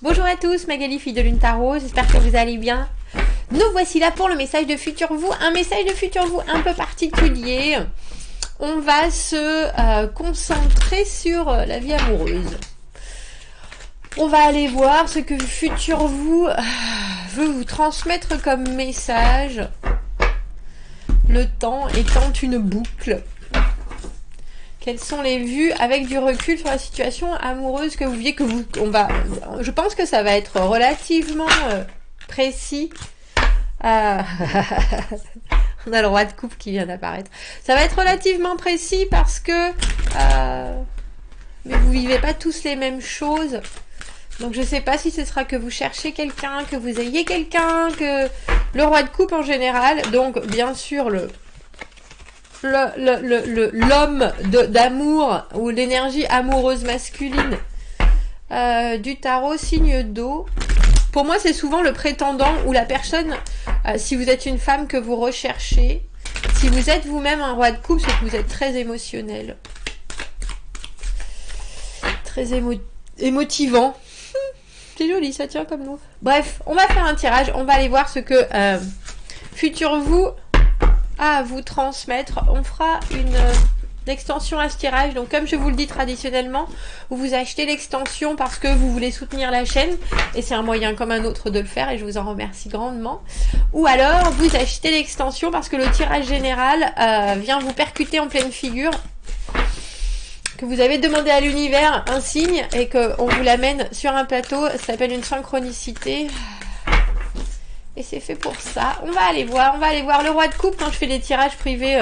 Bonjour à tous, Magali, fille de Lune Tarot, j'espère que vous allez bien. Nous voici là pour le message de futur vous, un message de futur vous un peu particulier. On va se concentrer sur la vie amoureuse. On va aller voir ce que futur vous veut vous transmettre comme message. Le temps étant une boucle. Quelles sont les vues avec du recul sur la situation amoureuse que vous vivez, je pense que ça va être relativement précis. On a le roi de coupe qui vient d'apparaître. Ça va être relativement précis parce que mais vous vivez pas tous les mêmes choses. Donc je sais pas si ce sera que vous cherchez quelqu'un, que vous ayez quelqu'un, que le roi de coupe en général. Donc bien sûr l'homme d'amour ou l'énergie amoureuse masculine du tarot signe d'eau. Pour moi, c'est souvent le prétendant ou la personne, si vous êtes une femme que vous recherchez. Si vous êtes vous-même un roi de coupe, c'est que vous êtes très émotionnel. Très émotivant. C'est joli, ça tient comme nous. Bref, on va faire un tirage. On va aller voir ce que futur vous à vous transmettre. On fera une extension à ce tirage. Donc comme je vous le dis traditionnellement, vous achetez l'extension parce que vous voulez soutenir la chaîne et c'est un moyen comme un autre de le faire et je vous en remercie grandement. Ou alors vous achetez l'extension parce que le tirage général vient vous percuter en pleine figure, que vous avez demandé à l'univers un signe et qu'on vous l'amène sur un plateau. Ça s'appelle une synchronicité. Et c'est fait pour ça. On va aller voir le roi de coupe. Quand je fais des tirages privés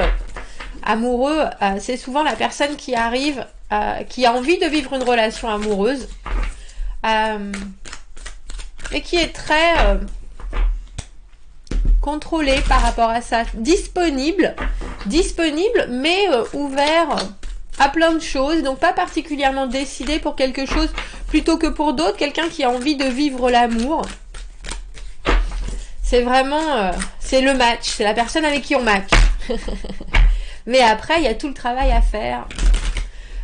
amoureux, c'est souvent la personne qui arrive, qui a envie de vivre une relation amoureuse, et qui est très contrôlée par rapport à ça. Disponible, mais ouvert à plein de choses. Donc pas particulièrement décidé pour quelque chose plutôt que pour d'autres. Quelqu'un qui a envie de vivre l'amour. C'est vraiment, c'est le match, c'est la personne avec qui on match. Mais après, il y a tout le travail à faire.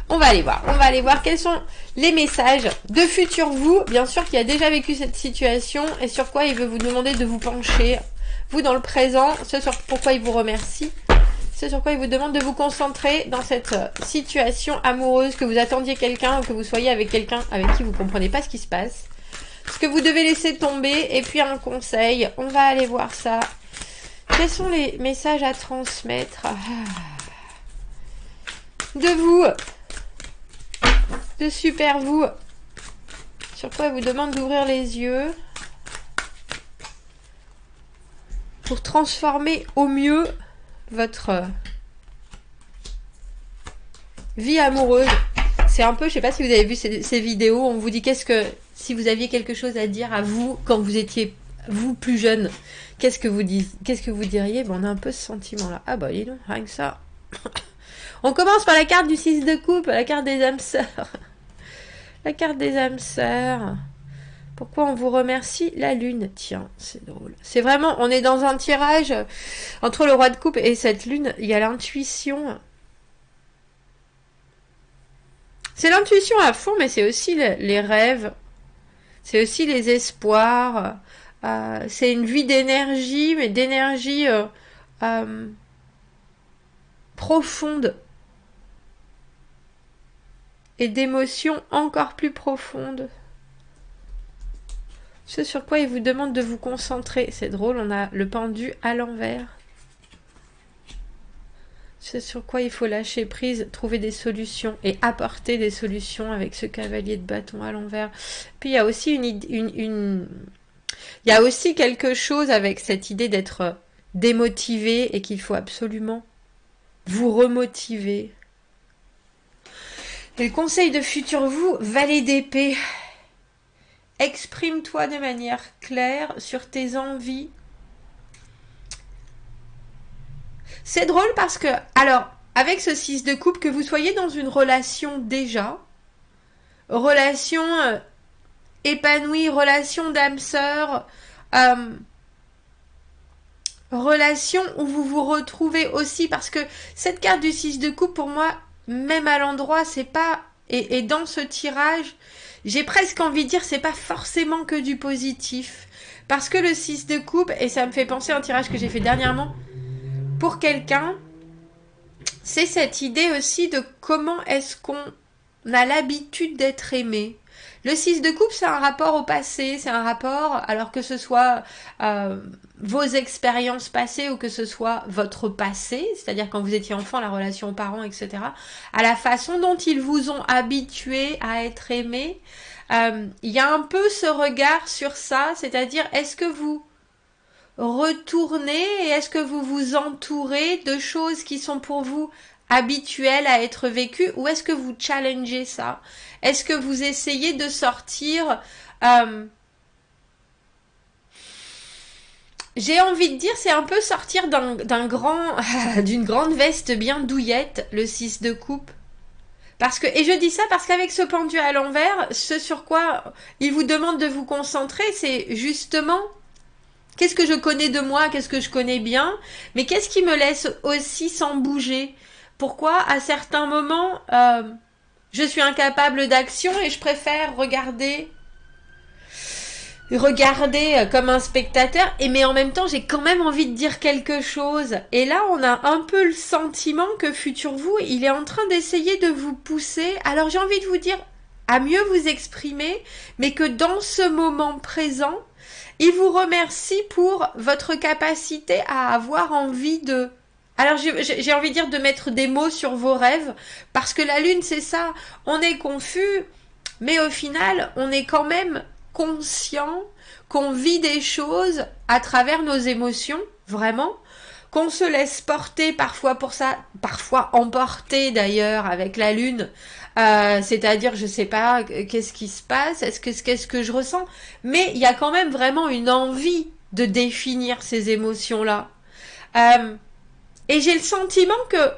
On va aller voir quels sont les messages de futur vous, bien sûr, qui a déjà vécu cette situation et sur quoi il veut vous demander de vous pencher. Vous dans le présent, ce sur pourquoi il vous remercie, ce sur quoi il vous demande de vous concentrer dans cette situation amoureuse, que vous attendiez quelqu'un ou que vous soyez avec quelqu'un avec qui vous ne comprenez pas ce qui se passe. Ce que vous devez laisser tomber, et puis un conseil, on va aller voir ça. Quels sont les messages à transmettre de vous, de super vous, sur quoi il vous demande d'ouvrir les yeux pour transformer au mieux votre vie amoureuse. C'est un peu, je sais pas si vous avez vu ces vidéos, on vous dit si vous aviez quelque chose à dire à vous quand vous étiez vous plus jeune, qu'est-ce que vous diriez? Bon, on a un peu ce sentiment là. Ah bah dis donc, rien que ça. On commence par la carte du 6 de coupe, la carte des âmes sœurs. La carte des âmes sœurs. Pourquoi on vous remercie? La lune. Tiens, c'est drôle. C'est vraiment, on est dans un tirage entre le roi de coupe et cette lune, il y a l'intuition. C'est l'intuition à fond, mais c'est aussi les rêves. C'est aussi les espoirs. C'est une vie d'énergie, mais d'énergie profonde. Et d'émotions encore plus profondes. Ce sur quoi il vous demande de vous concentrer. C'est drôle, on a le pendu à l'envers. C'est sur quoi il faut lâcher prise, trouver des solutions et apporter des solutions avec ce cavalier de bâton à l'envers. Puis il y a aussi il y a aussi quelque chose avec cette idée d'être démotivé et qu'il faut absolument vous remotiver. Et le conseil de futur vous, valet d'épée. Exprime-toi de manière claire sur tes envies. C'est drôle parce que, alors, avec ce 6 de coupe, que vous soyez dans une relation déjà, relation épanouie, relation d'âme sœur, relation où vous vous retrouvez aussi, parce que cette carte du 6 de coupe, pour moi, même à l'endroit, c'est pas... Et dans ce tirage, j'ai presque envie de dire, c'est pas forcément que du positif. Parce que le 6 de coupe, et ça me fait penser à un tirage que j'ai fait dernièrement, pour quelqu'un, c'est cette idée aussi de comment est-ce qu'on a l'habitude d'être aimé. Le 6 de coupe, c'est un rapport au passé, c'est un rapport, alors que ce soit vos expériences passées ou que ce soit votre passé, c'est-à-dire quand vous étiez enfant, la relation aux parents, etc., à la façon dont ils vous ont habitué à être aimé. Il y a un peu ce regard sur ça, c'est-à-dire est-ce que vous retournez et est-ce que vous vous entourez de choses qui sont pour vous habituelles à être vécues ou est-ce que vous challengez ça? Est-ce que vous essayez de sortir j'ai envie de dire, c'est un peu sortir d'une grande veste bien douillette, le 6 de coupe. Parce que, et je dis ça parce qu'avec ce pendu à l'envers, ce sur quoi il vous demande de vous concentrer, c'est justement qu'est-ce que je connais de moi, qu'est-ce que je connais bien, mais qu'est-ce qui me laisse aussi sans bouger? Pourquoi à certains moments je suis incapable d'action et je préfère regarder comme un spectateur, mais en même temps j'ai quand même envie de dire quelque chose. Et là on a un peu le sentiment que Futur Vous, il est en train d'essayer de vous pousser. Alors j'ai envie de vous dire à mieux vous exprimer, mais que dans ce moment présent, il vous remercie pour votre capacité à avoir envie de... Alors j'ai envie de dire de mettre des mots sur vos rêves, parce que la lune c'est ça, on est confus, mais au final on est quand même conscient qu'on vit des choses à travers nos émotions, vraiment, qu'on se laisse porter parfois pour ça, parfois emporter d'ailleurs avec la lune, c'est-à-dire je sais pas qu'est-ce qui se passe, qu'est-ce que je ressens, mais il y a quand même vraiment une envie de définir ces émotions-là. Et j'ai le sentiment que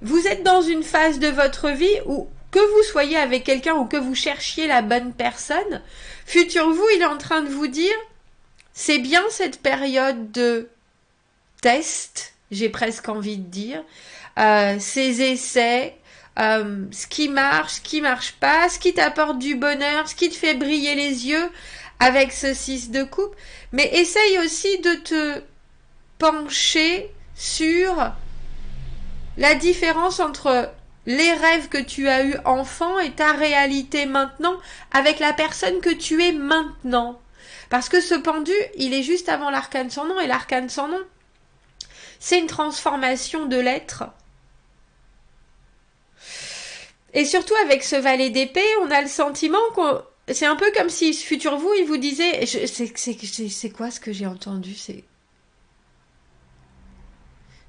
vous êtes dans une phase de votre vie où que vous soyez avec quelqu'un ou que vous cherchiez la bonne personne, Futur Vous, il est en train de vous dire, c'est bien cette période de test, j'ai presque envie de dire, ces essais, ce qui marche pas, ce qui t'apporte du bonheur, ce qui te fait briller les yeux avec ce 6 de coupe, mais essaye aussi de te pencher sur la différence entre les rêves que tu as eus enfant et ta réalité maintenant avec la personne que tu es maintenant. Parce que ce pendu, il est juste avant l'arcane sans nom, et l'arcane sans nom, c'est une transformation de l'être. Et surtout avec ce valet d'épée, on a le sentiment qu'on... C'est un peu comme si Futur Vous, il vous disait... C'est quoi ce que j'ai entendu?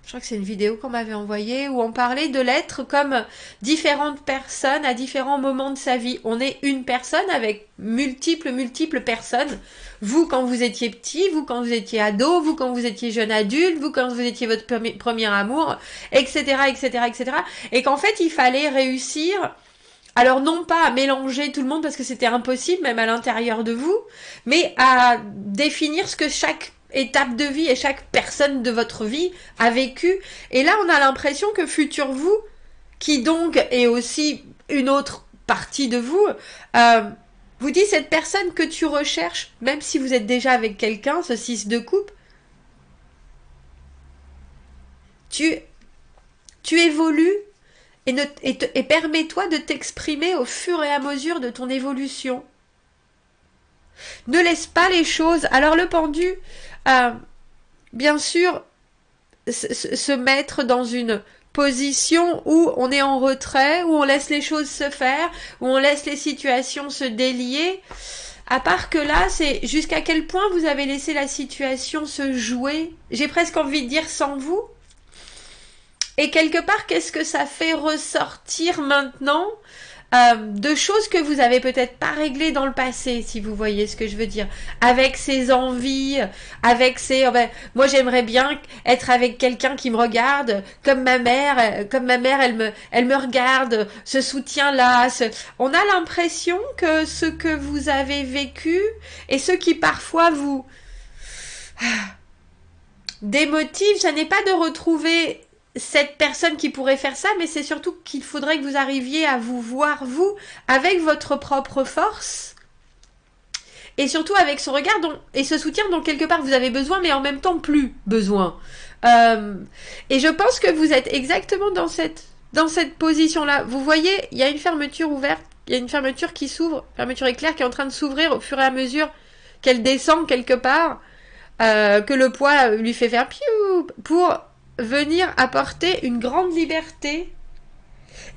Je crois que c'est une vidéo qu'on m'avait envoyée où on parlait de l'être comme différentes personnes à différents moments de sa vie. On est une personne avec multiples personnes. Vous quand vous étiez petit, vous quand vous étiez ado, vous quand vous étiez jeune adulte, vous quand vous étiez votre premier amour, etc., etc., etc. Et qu'en fait, il fallait réussir... Alors non pas à mélanger tout le monde parce que c'était impossible même à l'intérieur de vous, mais à définir ce que chaque étape de vie et chaque personne de votre vie a vécu. Et là on a l'impression que Futur Vous, qui donc est aussi une autre partie de vous, vous dit cette personne que tu recherches, même si vous êtes déjà avec quelqu'un, ce 6 de coupe, tu évolues. Et permets-toi de t'exprimer au fur et à mesure de ton évolution. Ne laisse pas les choses... Alors le pendu, bien sûr, se mettre dans une position où on est en retrait, où on laisse les choses se faire, où on laisse les situations se délier. À part que là, c'est jusqu'à quel point vous avez laissé la situation se jouer. J'ai presque envie de dire sans vous. Et quelque part, qu'est-ce que ça fait ressortir maintenant de choses que vous avez peut-être pas réglées dans le passé, si vous voyez ce que je veux dire, avec ses envies, avec ses... moi j'aimerais bien être avec quelqu'un qui me regarde comme ma mère elle me regarde, ce soutien-là, on a l'impression que ce que vous avez vécu et ce qui parfois vous démotive, ça n'est pas de retrouver cette personne qui pourrait faire ça, mais c'est surtout qu'il faudrait que vous arriviez à vous voir, vous, avec votre propre force, et surtout avec ce regard et ce soutien dont quelque part vous avez besoin, mais en même temps plus besoin. Et je pense que vous êtes exactement dans cette position-là. Vous voyez, il y a une fermeture ouverte, il y a une fermeture qui s'ouvre, fermeture éclair qui est en train de s'ouvrir au fur et à mesure qu'elle descend quelque part, que le poids lui fait faire piou, pour venir apporter une grande liberté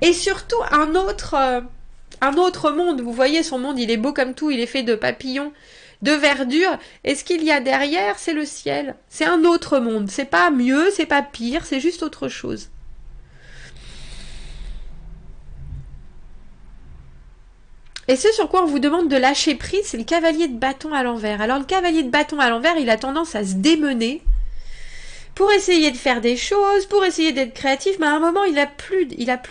et surtout un autre monde. Vous voyez, son monde, il est beau comme tout, il est fait de papillons, de verdure, et ce qu'il y a derrière, c'est le ciel. C'est un autre monde, c'est pas mieux, c'est pas pire, c'est juste autre chose. Et ce sur quoi on vous demande de lâcher prise, c'est le cavalier de bâton à l'envers. Alors le cavalier de bâton à l'envers, il a tendance à se démener pour essayer de faire des choses, pour essayer d'être créatif, mais à un moment, il a plus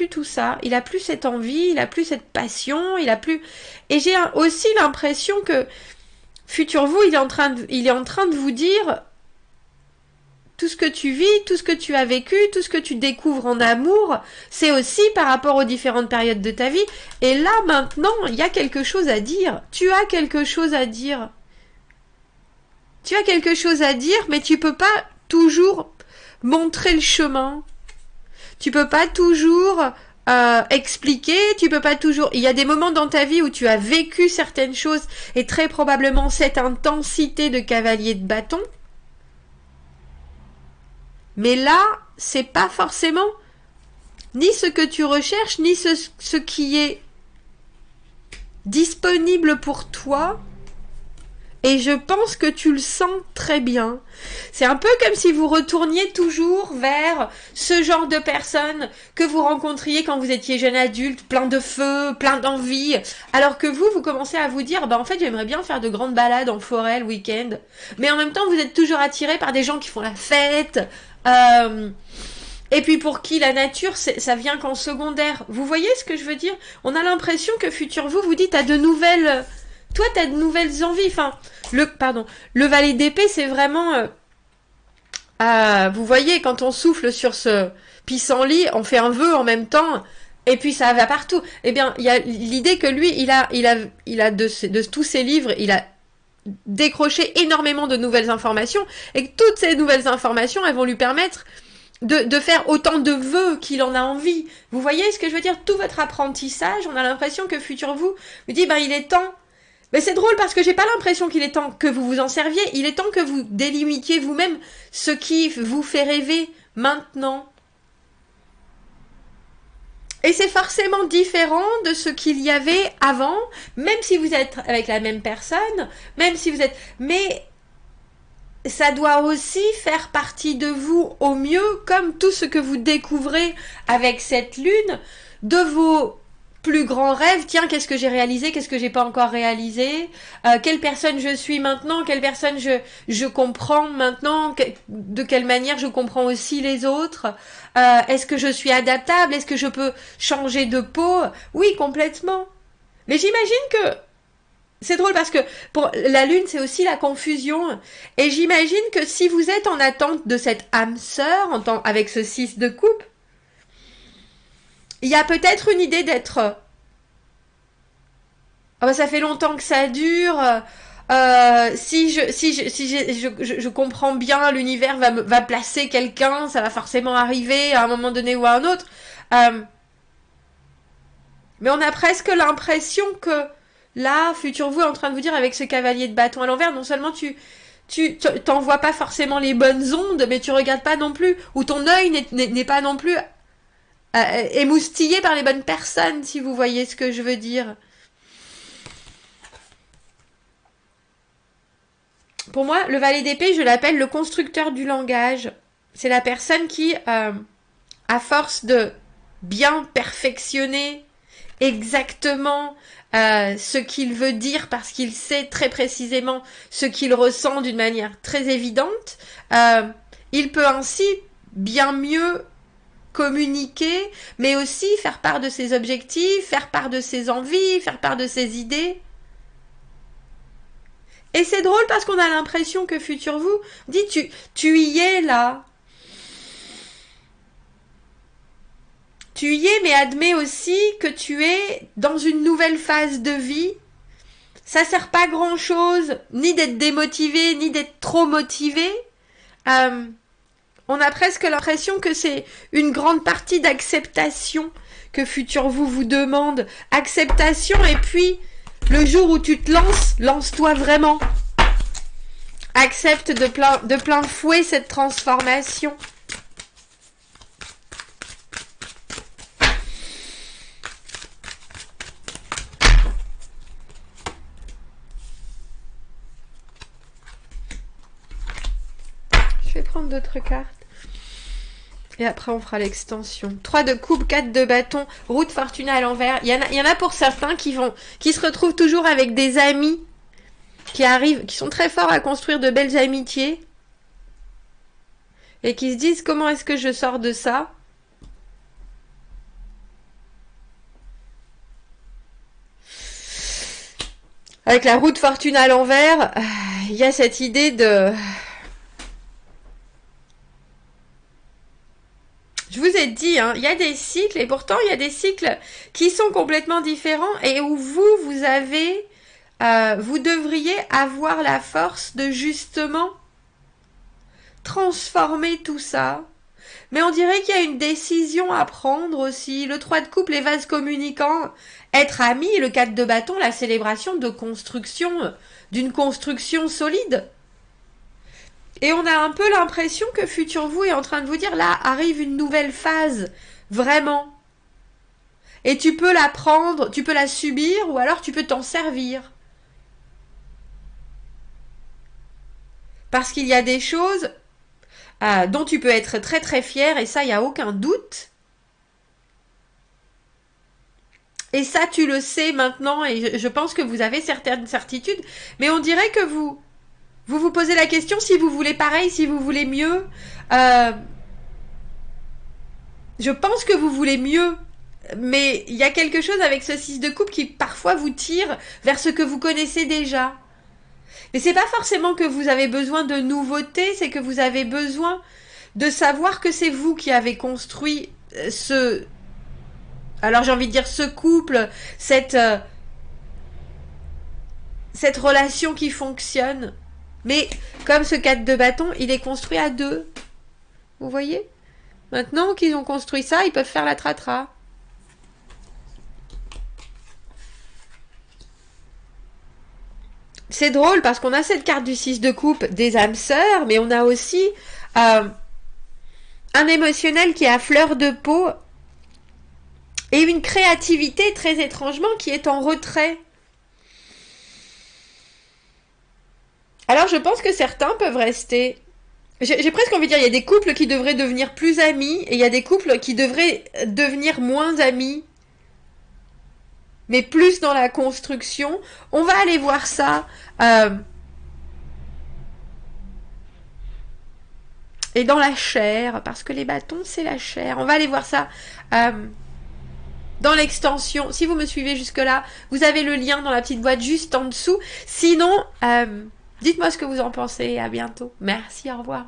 tout ça, il a plus cette envie, il a plus cette passion, il a plus... Et j'ai aussi l'impression que futur vous, il est en train de vous dire tout ce que tu vis, tout ce que tu as vécu, tout ce que tu découvres en amour, c'est aussi par rapport aux différentes périodes de ta vie. Et là, maintenant, il y a quelque chose à dire. Tu as quelque chose à dire. Tu as quelque chose à dire, mais tu peux pas toujours montrer le chemin. Tu peux pas toujours expliquer, tu peux pas toujours... Il y a des moments dans ta vie où tu as vécu certaines choses et très probablement cette intensité de cavalier de bâton. Mais là, c'est pas forcément ni ce que tu recherches, ni ce qui est disponible pour toi. Et je pense que tu le sens très bien. C'est un peu comme si vous retourniez toujours vers ce genre de personnes que vous rencontriez quand vous étiez jeune adulte, plein de feu, plein d'envie. Alors que vous commencez à vous dire, en fait, j'aimerais bien faire de grandes balades en forêt le week-end. Mais en même temps, vous êtes toujours attiré par des gens qui font la fête. Et puis pour qui la nature, ça vient qu'en secondaire. Vous voyez ce que je veux dire? On a l'impression que futur vous dites à de nouvelles... Toi, t'as de nouvelles envies. Enfin, le valet d'épée, c'est vraiment... vous voyez, quand on souffle sur ce pissenlit, on fait un vœu en même temps, et puis ça va partout. Eh bien, il y a l'idée que lui, il a de tous ses livres, il a décroché énormément de nouvelles informations, et que toutes ces nouvelles informations, elles vont lui permettre de faire autant de vœux qu'il en a envie. Vous voyez ce que je veux dire? Tout votre apprentissage, on a l'impression que futur vous dit, il est temps. Mais c'est drôle parce que j'ai pas l'impression qu'il est temps que vous vous en serviez. Il est temps que vous délimitiez vous-même ce qui vous fait rêver maintenant. Et c'est forcément différent de ce qu'il y avait avant, même si vous êtes avec la même personne, même si vous êtes... Mais ça doit aussi faire partie de vous au mieux, comme tout ce que vous découvrez avec cette lune, de vos... plus grand rêve, tiens, qu'est-ce que j'ai réalisé, qu'est-ce que j'ai pas encore réalisé, quelle personne je suis maintenant, quelle personne je comprends maintenant, de quelle manière je comprends aussi les autres, est-ce que je suis adaptable, est-ce que je peux changer de peau? Oui, complètement. Mais j'imagine que c'est drôle parce que pour la lune, c'est aussi la confusion. Et j'imagine que si vous êtes en attente de cette âme sœur, avec ce 6 de coupe, il y a peut-être une idée d'être... ça fait longtemps que ça dure. Si je comprends bien, l'univers va placer quelqu'un, ça va forcément arriver à un moment donné ou à un autre. Mais on a presque l'impression que là, futur vous est en train de vous dire avec ce cavalier de bâton à l'envers, non seulement tu t'envoies pas forcément les bonnes ondes, mais tu regardes pas non plus, ou ton œil n'est pas non plus émoustillé par les bonnes personnes, si vous voyez ce que je veux dire. Pour moi, le valet d'épée, je l'appelle le constructeur du langage. C'est la personne qui, à force de bien perfectionner exactement ce qu'il veut dire parce qu'il sait très précisément ce qu'il ressent d'une manière très évidente, il peut ainsi bien mieux communiquer, mais aussi faire part de ses objectifs, faire part de ses envies, faire part de ses idées. Et c'est drôle parce qu'on a l'impression que futur vous dit tu y es là. Tu y es, mais admets aussi que tu es dans une nouvelle phase de vie. Ça sert pas à grand chose, ni d'être démotivé, ni d'être trop motivé. On a presque l'impression que c'est une grande partie d'acceptation que Futur vous demande. Acceptation, et puis le jour où tu te lances, lance-toi vraiment. Accepte de plein fouet cette transformation. Je vais prendre d'autres cartes. Et après, on fera l'extension. 3 de coupe, 4 de bâton, roue de fortune à l'envers. Il y en a pour certains qui se retrouvent toujours avec des amis qui arrivent, qui sont très forts à construire de belles amitiés. Et qui se disent, comment est-ce que je sors de ça? Avec la roue de fortune à l'envers, il y a cette idée de... Je vous ai dit, hein, il y a des cycles, et pourtant il y a des cycles qui sont complètement différents et où vous devriez avoir la force de justement transformer tout ça. Mais on dirait qu'il y a une décision à prendre aussi. Le 3 de coupe, les vases communicants, être amis, le 4 de bâton, la célébration de construction, d'une construction solide. Et on a un peu l'impression que Futur vous est en train de vous dire, là arrive une nouvelle phase, vraiment. Et tu peux la prendre, tu peux la subir, ou alors tu peux t'en servir. Parce qu'il y a des choses dont tu peux être très très fier, et ça, il n'y a aucun doute. Et ça, tu le sais maintenant, et je pense que vous avez certaines certitudes, mais on dirait que vous posez la question si vous voulez pareil, si vous voulez mieux. Je pense que vous voulez mieux, mais il y a quelque chose avec ce 6 de coupe qui parfois vous tire vers ce que vous connaissez déjà. Mais c'est pas forcément que vous avez besoin de nouveautés, c'est que vous avez besoin de savoir que c'est vous qui avez construit alors j'ai envie de dire ce couple, cette relation qui fonctionne. Mais comme ce 4 de bâton, il est construit à 2. Vous voyez? Maintenant qu'ils ont construit ça, ils peuvent faire la tratra. C'est drôle parce qu'on a cette carte du 6 de coupe des âmes sœurs, mais on a aussi un émotionnel qui est à fleur de peau et une créativité très étrangement qui est en retrait. Alors je pense que certains peuvent rester... J'ai presque envie de dire, il y a des couples qui devraient devenir plus amis et il y a des couples qui devraient devenir moins amis. Mais plus dans la construction. On va aller voir ça. Et dans la chair, parce que les bâtons, c'est la chair. On va aller voir ça dans l'extension. Si vous me suivez jusque-là, vous avez le lien dans la petite boîte juste en dessous. Sinon... dites-moi ce que vous en pensez et à bientôt. Merci, au revoir.